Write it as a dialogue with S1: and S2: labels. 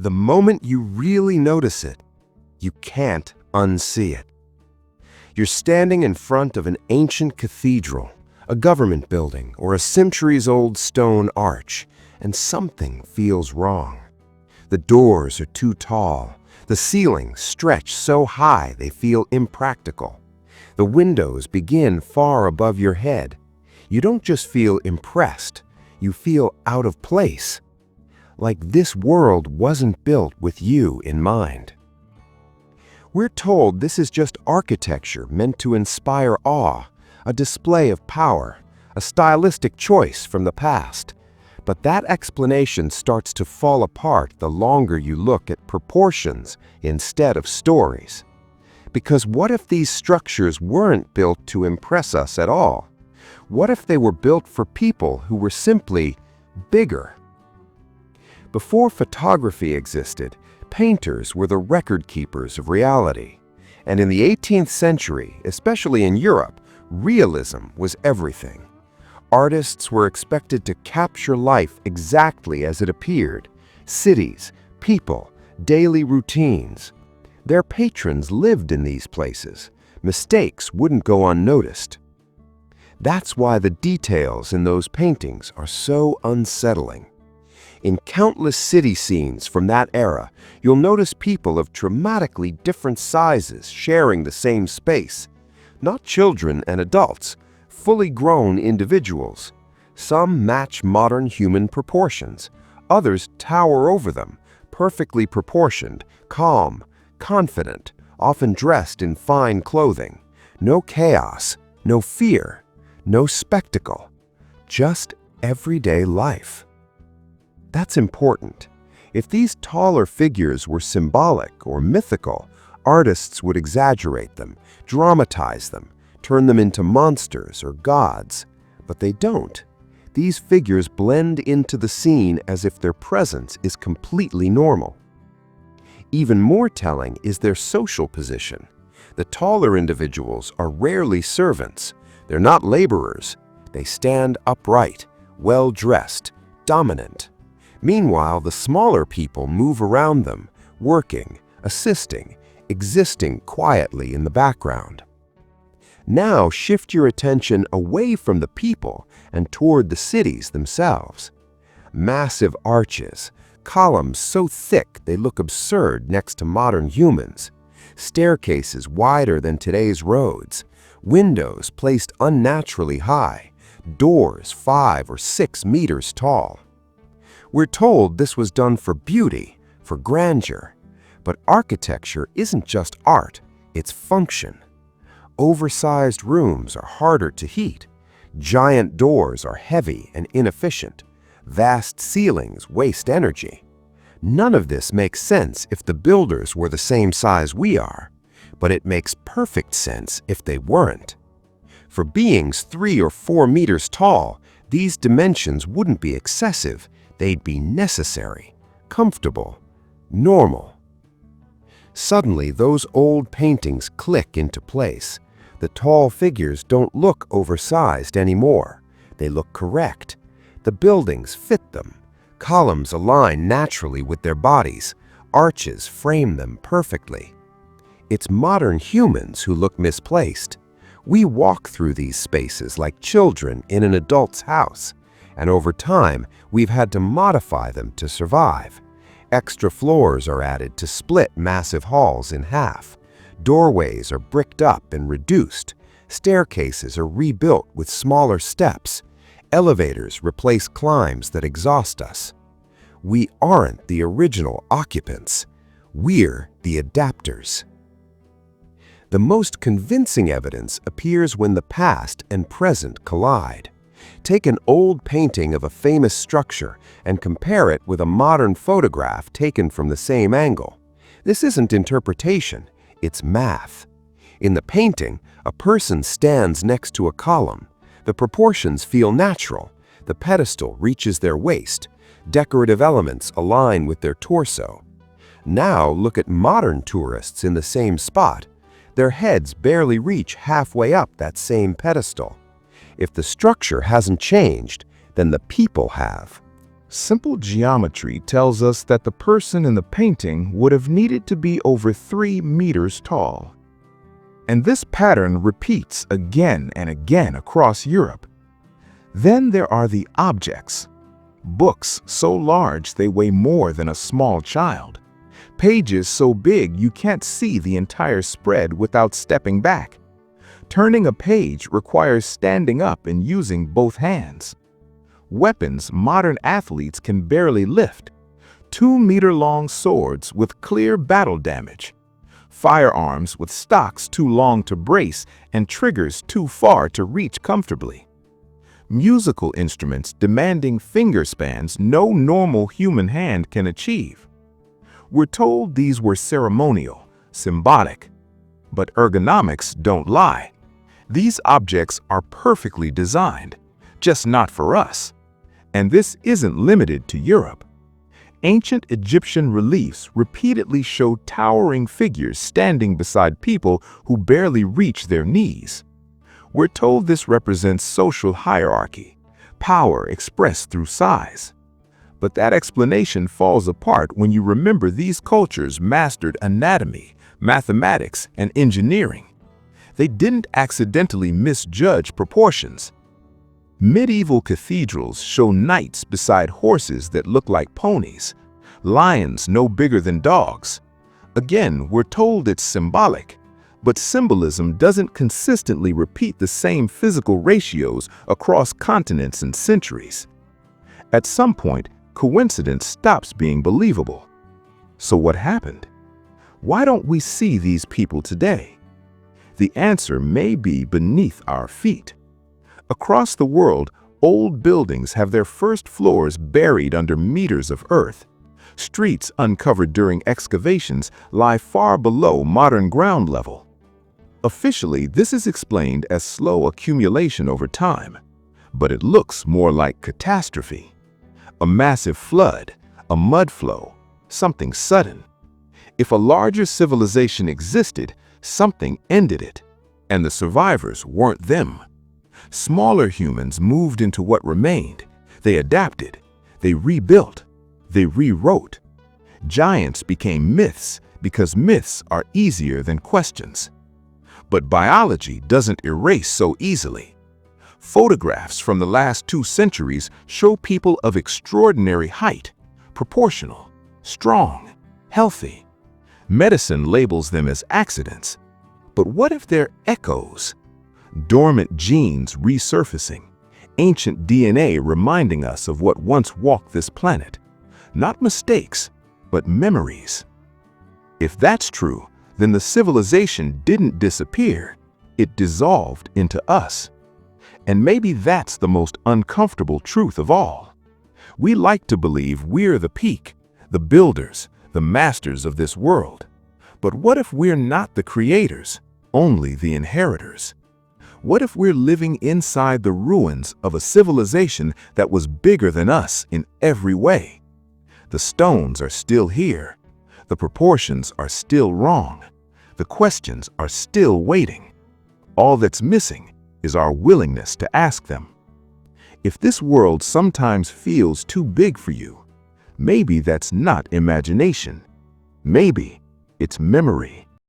S1: The moment you really notice it, you can't unsee it. You're standing in front of an ancient cathedral, a government building, or a centuries-old stone arch, and something feels wrong. The doors are too tall. The ceilings stretch so high they feel impractical. The windows begin far above your head. You don't just feel impressed, you feel out of place. Like this world wasn't built with you in mind. We're told this is just architecture meant to inspire awe, a display of power, a stylistic choice from the past. But that explanation starts to fall apart the longer you look at proportions instead of stories. Because what if these structures weren't built to impress us at all? What if they were built for people who were simply bigger? Before photography existed, painters were the record keepers of reality. And in the 18th century, especially in Europe, realism was everything. Artists were expected to capture life exactly as it appeared: cities, people, daily routines. Their patrons lived in these places. Mistakes wouldn't go unnoticed. That's why the details in those paintings are so unsettling. In countless city scenes from that era, you'll notice people of dramatically different sizes sharing the same space. Not children and adults, fully grown individuals. Some match modern human proportions. Others tower over them, perfectly proportioned, calm, confident, often dressed in fine clothing. No chaos, no fear, no spectacle. Just everyday life. That's important. If these taller figures were symbolic or mythical, artists would exaggerate them, dramatize them, turn them into monsters or gods. But they don't. These figures blend into the scene as if their presence is completely normal. Even more telling is their social position. The taller individuals are rarely servants. They're not laborers. They stand upright, well-dressed, dominant. Meanwhile, the smaller people move around them, working, assisting, existing quietly in the background. Now shift your attention away from the people and toward the cities themselves. Massive arches, columns so thick they look absurd next to modern humans, staircases wider than today's roads, windows placed unnaturally high, doors 5 or 6 meters tall. We're told this was done for beauty, for grandeur. But architecture isn't just art, it's function. Oversized rooms are harder to heat. Giant doors are heavy and inefficient. Vast ceilings waste energy. None of this makes sense if the builders were the same size we are, but it makes perfect sense if they weren't. For beings 3 or 4 meters tall, these dimensions wouldn't be excessive. They'd be necessary, comfortable, normal. Suddenly, those old paintings click into place. The tall figures don't look oversized anymore. They look correct. The buildings fit them. Columns align naturally with their bodies. Arches frame them perfectly. It's modern humans who look misplaced. We walk through these spaces like children in an adult's house. And over time, we've had to modify them to survive. Extra floors are added to split massive halls in half. Doorways are bricked up and reduced. Staircases are rebuilt with smaller steps. Elevators replace climbs that exhaust us. We aren't the original occupants. We're the adapters. The most convincing evidence appears when the past and present collide. Take an old painting of a famous structure and compare it with a modern photograph taken from the same angle. This isn't interpretation, it's math. In the painting, a person stands next to a column. The proportions feel natural. The pedestal reaches their waist. Decorative elements align with their torso. Now look at modern tourists in the same spot. Their heads barely reach halfway up that same pedestal. If the structure hasn't changed, then the people have.
S2: Simple geometry tells us that the person in the painting would have needed to be over 3 meters tall. And this pattern repeats again and again across Europe. Then there are the objects. Books so large they weigh more than a small child. Pages so big you can't see the entire spread without stepping back. Turning a page requires standing up and using both hands. Weapons modern athletes can barely lift. 2-meter-long swords with clear battle damage. Firearms with stocks too long to brace and triggers too far to reach comfortably. Musical instruments demanding finger spans no normal human hand can achieve. We're told these were ceremonial, symbolic. But ergonomics don't lie. These objects are perfectly designed, just not for us. And this isn't limited to Europe. Ancient Egyptian reliefs repeatedly show towering figures standing beside people who barely reach their knees. We're told this represents social hierarchy, power expressed through size. But that explanation falls apart when you remember these cultures mastered anatomy, mathematics, and engineering. They didn't accidentally misjudge proportions. Medieval cathedrals show knights beside horses that look like ponies, lions no bigger than dogs. Again, we're told it's symbolic, but symbolism doesn't consistently repeat the same physical ratios across continents and centuries. At some point, coincidence stops being believable. So what happened? Why don't we see these people today? The answer may be beneath our feet. Across the world, old buildings have their first floors buried under meters of earth. Streets uncovered during excavations lie far below modern ground level. Officially, this is explained as slow accumulation over time, but it looks more like catastrophe. A massive flood, a mud flow, something sudden. If a larger civilization existed, something ended it, and the survivors weren't them. Smaller humans moved into what remained. They adapted, they rebuilt, they rewrote. Giants became myths because myths are easier than questions. But biology doesn't erase so easily. Photographs from the last 2 centuries show people of extraordinary height, proportional, strong, healthy. Medicine labels them as accidents. But what if they're echoes? Dormant genes resurfacing, ancient DNA reminding us of what once walked this planet. Not mistakes, but memories. If that's true, then the civilization didn't disappear, it dissolved into us. And maybe that's the most uncomfortable truth of all. We like to believe we're the peak, the builders, the masters of this world. But what if we're not the creators, only the inheritors? What if we're living inside the ruins of a civilization that was bigger than us in every way? The stones are still here. The proportions are still wrong. The questions are still waiting. All that's missing is our willingness to ask them. If this world sometimes feels too big for you, maybe that's not imagination. Maybe it's memory.